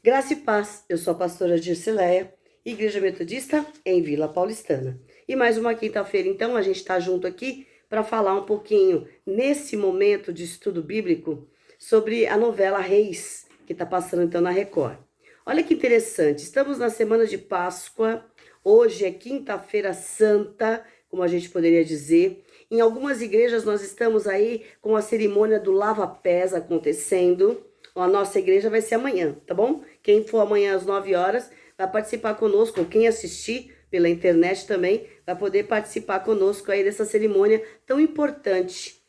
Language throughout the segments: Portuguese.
Graça e paz, eu sou a pastora Dircileia, Igreja Metodista em Vila Paulistana. E mais uma quinta-feira, então, a gente está junto aqui para falar um pouquinho, nesse momento de estudo bíblico, sobre a novela Reis, que está passando então na Record. Olha que interessante, estamos na semana de Páscoa, hoje é quinta-feira santa, como a gente poderia dizer. Em algumas igrejas nós estamos aí com a cerimônia do lava-pés acontecendo. A nossa igreja vai ser amanhã, tá bom? Quem for amanhã às 9 horas vai participar conosco. Quem assistir pela internet também vai poder participar conosco aí dessa cerimônia tão importante.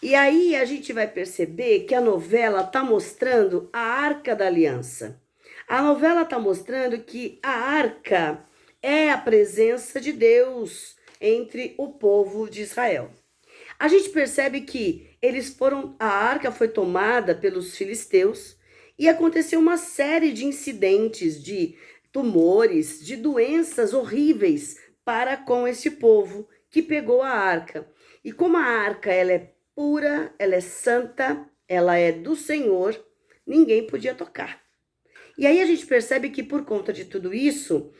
E aí a gente vai perceber que a novela tá mostrando a Arca da Aliança. A novela tá mostrando que a Arca é a presença de Deus entre o povo de Israel. A gente percebe que a arca foi tomada pelos filisteus e aconteceu uma série de incidentes, de tumores, de doenças horríveis para com esse povo que pegou a arca. E como a arca ela é pura, ela é santa, ela é do Senhor, ninguém podia tocar. E aí a gente percebe que por conta de tudo isso,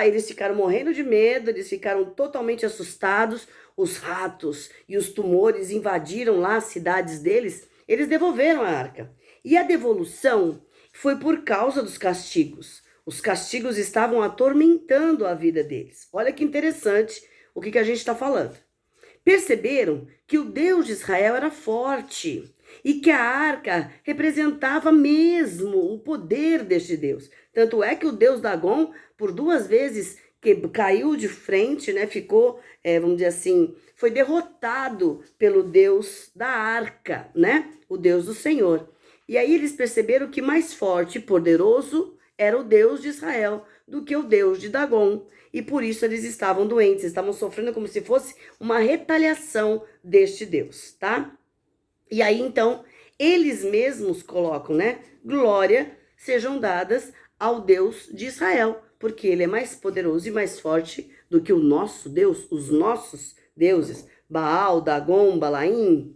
eles ficaram morrendo de medo, eles ficaram totalmente assustados, os ratos e os tumores invadiram lá as cidades deles, eles devolveram a arca. E a devolução foi por causa dos castigos. Os castigos estavam atormentando a vida deles. Olha que interessante o que a gente está falando. Perceberam que o Deus de Israel era forte e que a arca representava mesmo o poder deste Deus. Tanto é que o Deus Dagon, por 2 vezes, que caiu de frente, né? Ficou, vamos dizer assim, foi derrotado pelo Deus da arca, né? O Deus do Senhor. E aí eles perceberam que mais forte e poderoso era o Deus de Israel do que o Deus de Dagon. E por isso eles estavam doentes, estavam sofrendo como se fosse uma retaliação deste Deus, tá? E aí, então, eles mesmos colocam, né? Glória sejam dadas ao Deus de Israel, porque ele é mais poderoso e mais forte do que o nosso Deus, os nossos deuses, Baal, Dagon, Balaim.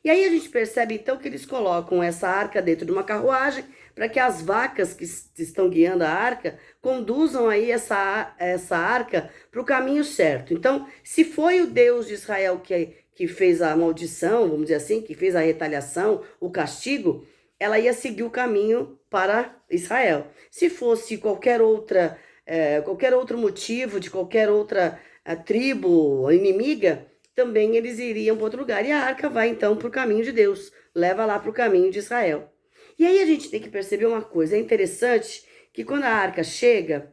E aí a gente percebe, então, que eles colocam essa arca dentro de uma carruagem para que as vacas que estão guiando a arca conduzam aí essa arca para o caminho certo. Então, se foi o Deus de Israel que fez a maldição, vamos dizer assim, que fez a retaliação, o castigo, ela ia seguir o caminho para Israel. Se fosse qualquer outro motivo, de qualquer outra tribo inimiga, também eles iriam para outro lugar. E a arca vai então para o caminho de Deus, leva lá para o caminho de Israel. E aí a gente tem que perceber uma coisa, é interessante que quando a arca chega,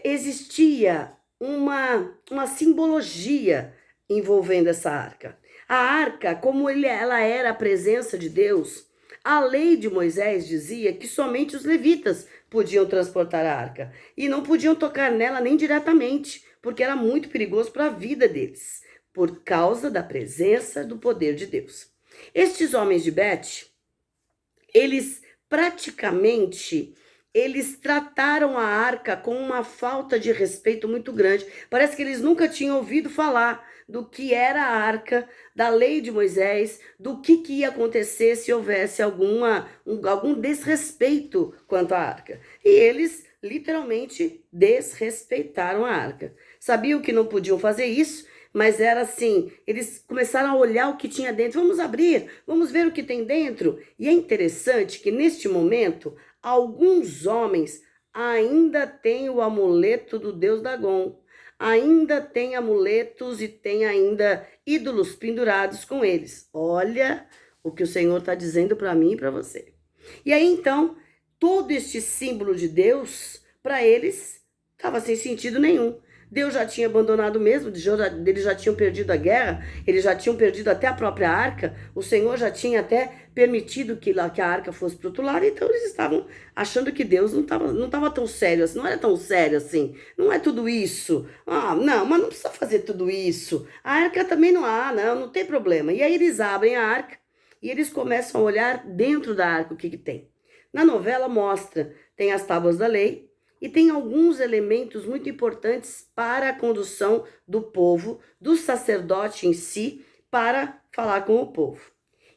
existia uma simbologia envolvendo essa arca. A arca, como ela era a presença de Deus, a lei de Moisés dizia que somente os levitas podiam transportar a arca e não podiam tocar nela nem diretamente, porque era muito perigoso para a vida deles, por causa da presença do poder de Deus. Estes homens de Bet, eles praticamente trataram a arca com uma falta de respeito muito grande. Parece que eles nunca tinham ouvido falar do que era a arca, da lei de Moisés, do que ia acontecer se houvesse algum desrespeito quanto à arca. E eles literalmente desrespeitaram a arca. Sabiam que não podiam fazer isso, mas era assim, eles começaram a olhar o que tinha dentro. Vamos abrir, vamos ver o que tem dentro. E é interessante que neste momento, alguns homens ainda têm o amuleto do Deus Dagon, ainda têm amuletos e têm ainda ídolos pendurados com eles. Olha o que o Senhor está dizendo para mim e para você. E aí então, todo este símbolo de Deus, para eles, estava sem sentido nenhum. Deus já tinha abandonado mesmo, eles já tinham perdido a guerra, eles já tinham perdido até a própria arca, o Senhor já tinha até permitido que a arca fosse para o outro lado, então eles estavam achando que Deus não estava tão sério assim, não era tão sério assim, não é tudo isso, não, mas não precisa fazer tudo isso, a arca também não tem problema. E aí eles abrem a arca e eles começam a olhar dentro da arca o que tem. Na novela mostra, tem as tábuas da lei, e tem alguns elementos muito importantes para a condução do povo, do sacerdote em si, para falar com o povo.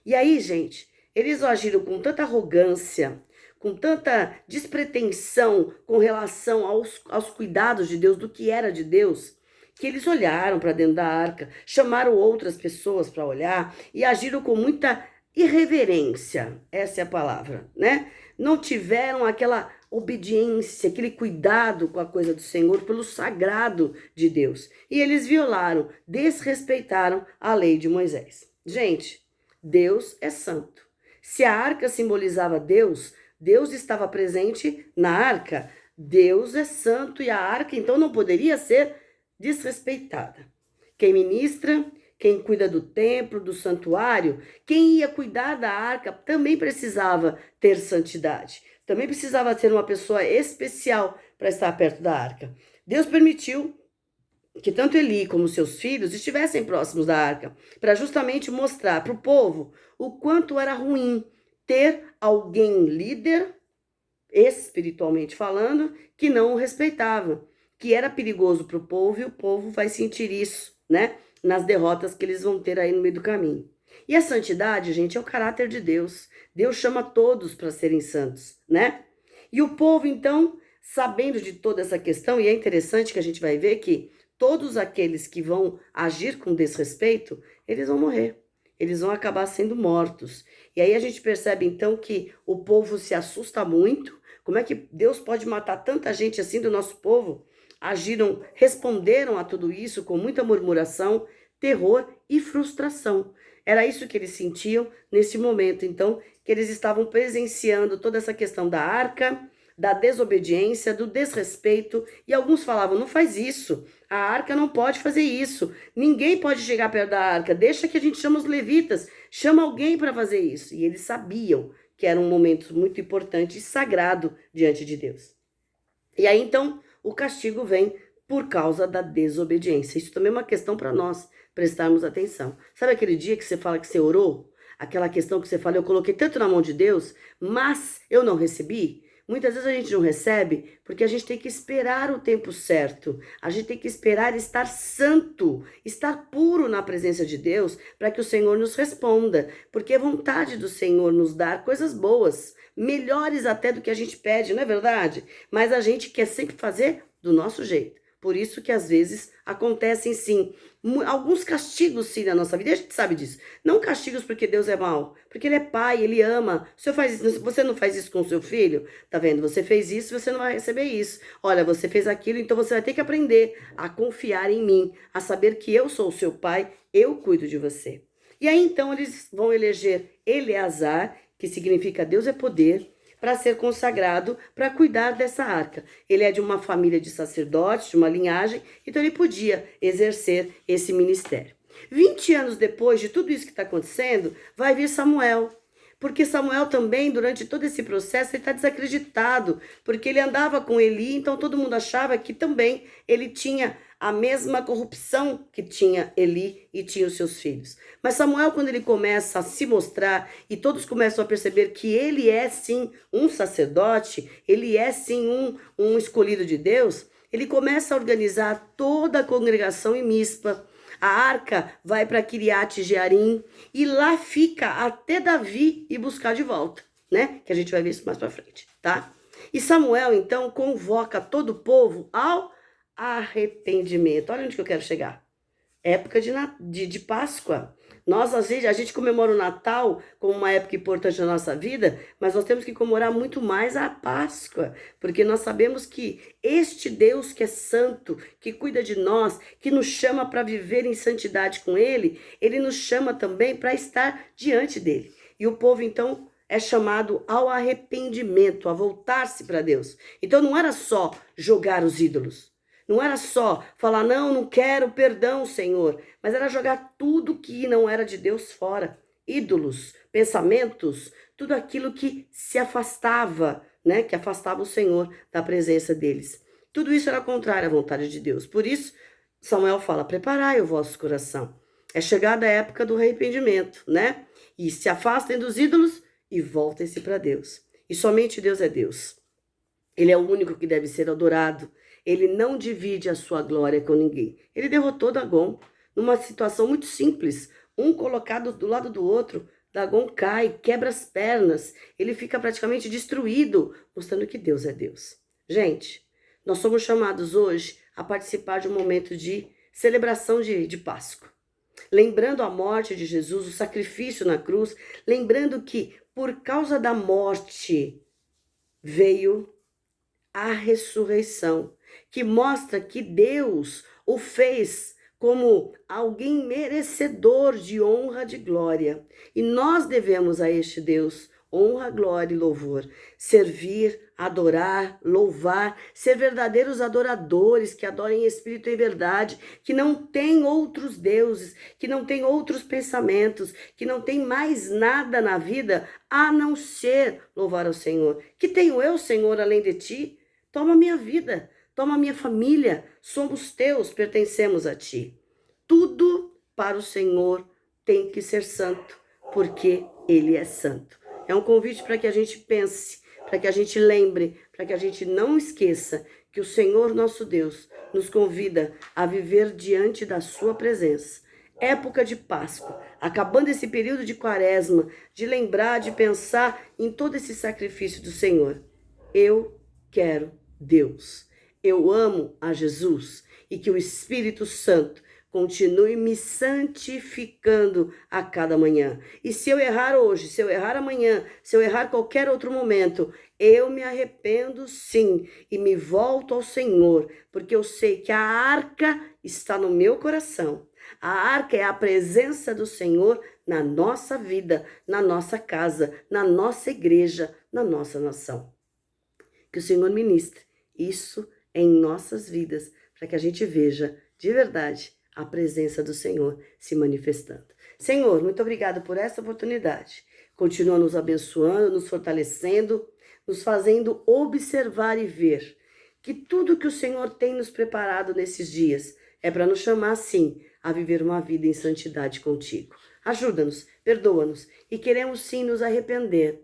E aí, gente, eles agiram com tanta arrogância, com tanta despretensão com relação aos cuidados de Deus, do que era de Deus, que eles olharam para dentro da arca, chamaram outras pessoas para olhar e agiram com muita irreverência, essa é a palavra, né? Não tiveram aquela obediência, aquele cuidado com a coisa do Senhor, pelo sagrado de Deus. E eles violaram, desrespeitaram a lei de Moisés. Gente, Deus é santo. Se a arca simbolizava Deus, Deus estava presente na arca. Deus é santo e a arca então não poderia ser desrespeitada. Quem ministra, quem cuida do templo, do santuário, quem ia cuidar da arca também precisava ter santidade. Também precisava ser uma pessoa especial para estar perto da arca. Deus permitiu que tanto Eli como seus filhos estivessem próximos da arca, para justamente mostrar para o povo o quanto era ruim ter alguém líder, espiritualmente falando, que não o respeitava, que era perigoso para o povo e o povo vai sentir isso, né? Nas derrotas que eles vão ter aí no meio do caminho. E a santidade, gente, é o caráter de Deus. Deus chama todos para serem santos, né? E o povo, então, sabendo de toda essa questão, e é interessante que a gente vai ver que todos aqueles que vão agir com desrespeito, eles vão morrer. Eles vão acabar sendo mortos. E aí a gente percebe, então, que o povo se assusta muito. Como é que Deus pode matar tanta gente assim do nosso povo? Responderam a tudo isso com muita murmuração, terror e frustração. Era isso que eles sentiam nesse momento, então, que eles estavam presenciando toda essa questão da arca, da desobediência, do desrespeito, e alguns falavam, não faz isso, a arca não pode fazer isso, ninguém pode chegar perto da arca, deixa que a gente chama os levitas, chama alguém para fazer isso. E eles sabiam que era um momento muito importante e sagrado diante de Deus. E aí, então, o castigo vem por causa da desobediência. Isso também é uma questão para nós prestarmos atenção. Sabe aquele dia que você fala que você orou? Aquela questão que você fala, eu coloquei tanto na mão de Deus, mas eu não recebi? Muitas vezes a gente não recebe porque a gente tem que esperar o tempo certo. A gente tem que esperar estar santo, estar puro na presença de Deus para que o Senhor nos responda. Porque é vontade do Senhor nos dar coisas boas, melhores até do que a gente pede, não é verdade? Mas a gente quer sempre fazer do nosso jeito. Por isso que às vezes acontecem sim, alguns castigos sim na nossa vida, e a gente sabe disso. Não castigos porque Deus é mau, porque Ele é pai, Ele ama. Você não faz isso com o seu filho, tá vendo? Você fez isso, você não vai receber isso. Olha, você fez aquilo, então você vai ter que aprender a confiar em mim, a saber que eu sou o seu pai, eu cuido de você. E aí então eles vão eleger Eleazar, que significa Deus é poder, para ser consagrado, para cuidar dessa arca. Ele é de uma família de sacerdotes, de uma linhagem, então ele podia exercer esse ministério. 20 anos depois de tudo isso que está acontecendo, vai vir Samuel. Porque Samuel também, durante todo esse processo, ele está desacreditado, porque ele andava com Eli, então todo mundo achava que também ele tinha a mesma corrupção que tinha Eli e tinha os seus filhos. Mas Samuel, quando ele começa a se mostrar e todos começam a perceber que ele é sim um sacerdote, ele é sim um escolhido de Deus, ele começa a organizar toda a congregação em Mispa. A arca vai para Kiriat Jearim e lá fica até Davi ir buscar de volta, né? Que a gente vai ver isso mais para frente, tá? E Samuel, então, convoca todo o povo ao arrependimento. Olha onde que eu quero chegar. Época de Páscoa. Nós, às vezes, a gente comemora o Natal como uma época importante na nossa vida, mas nós temos que comemorar muito mais a Páscoa, porque nós sabemos que este Deus que é santo, que cuida de nós, que nos chama para viver em santidade com Ele, Ele nos chama também para estar diante dEle. E o povo, então, é chamado ao arrependimento, a voltar-se para Deus. Então, não era só jogar os ídolos. Não era só falar, não quero perdão, Senhor, mas era jogar tudo que não era de Deus fora. Ídolos, pensamentos, tudo aquilo que se afastava, né? Que afastava o Senhor da presença deles. Tudo isso era contrário à vontade de Deus. Por isso, Samuel fala, preparai o vosso coração. É chegada a época do arrependimento, né? E se afastem dos ídolos e voltem-se para Deus. E somente Deus é Deus. Ele é o único que deve ser adorado. Ele não divide a sua glória com ninguém. Ele derrotou Dagon numa situação muito simples, um colocado do lado do outro Dagon cai, quebra as pernas, ele fica praticamente destruído, mostrando que Deus é Deus. Gente, nós somos chamados hoje a participar de um momento de celebração de Páscoa. Lembrando a morte de Jesus, o sacrifício na cruz, lembrando que por causa da morte veio a ressurreição, que mostra que Deus o fez como alguém merecedor de honra, de glória. E nós devemos a este Deus honra, glória e louvor. Servir, adorar, louvar, ser verdadeiros adoradores que adorem em espírito e verdade, que não tem outros deuses, que não tem outros pensamentos, que não tem mais nada na vida a não ser louvar ao Senhor. Que tenho eu, Senhor, além de ti? Toma minha vida, toma minha família, somos teus, pertencemos a ti. Tudo para o Senhor tem que ser santo, porque Ele é santo. É um convite para que a gente pense, para que a gente lembre, para que a gente não esqueça que o Senhor nosso Deus nos convida a viver diante da sua presença. Época de Páscoa, acabando esse período de Quaresma, de lembrar, de pensar em todo esse sacrifício do Senhor. Eu quero Deus. Eu amo a Jesus e que o Espírito Santo continue me santificando a cada manhã. E se eu errar hoje, se eu errar amanhã, se eu errar qualquer outro momento, eu me arrependo sim e me volto ao Senhor, porque eu sei que a arca está no meu coração. A arca é a presença do Senhor na nossa vida, na nossa casa, na nossa igreja, na nossa nação. Que o Senhor ministre isso em nossas vidas, para que a gente veja de verdade a presença do Senhor se manifestando. Senhor, muito obrigada por essa oportunidade. Continua nos abençoando, nos fortalecendo, nos fazendo observar e ver que tudo que o Senhor tem nos preparado nesses dias é para nos chamar, sim, a viver uma vida em santidade contigo. Ajuda-nos, perdoa-nos e queremos, sim, nos arrepender,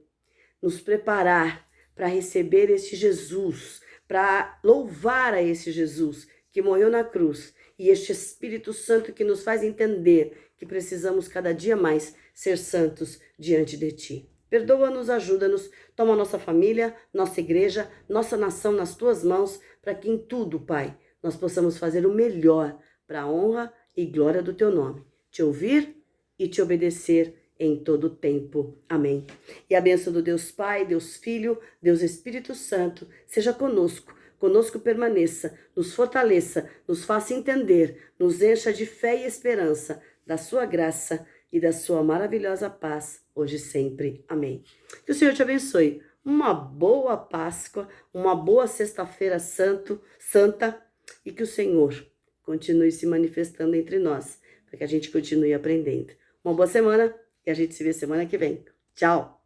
nos preparar para receber esse Jesus, para louvar a esse Jesus que morreu na cruz, e este Espírito Santo que nos faz entender que precisamos cada dia mais ser santos diante de ti. Perdoa-nos, ajuda-nos, toma nossa família, nossa igreja, nossa nação nas tuas mãos, para que em tudo, Pai, nós possamos fazer o melhor para a honra e glória do teu nome. Te ouvir e te obedecer em todo o tempo. Amém. E a bênção do Deus Pai, Deus Filho, Deus Espírito Santo, seja conosco permaneça, nos fortaleça, nos faça entender, nos encha de fé e esperança, da sua graça e da sua maravilhosa paz, hoje e sempre. Amém. Que o Senhor te abençoe. Uma boa Páscoa, uma boa Sexta-feira Santa, e que o Senhor continue se manifestando entre nós, para que a gente continue aprendendo. Uma boa semana e a gente se vê semana que vem. Tchau!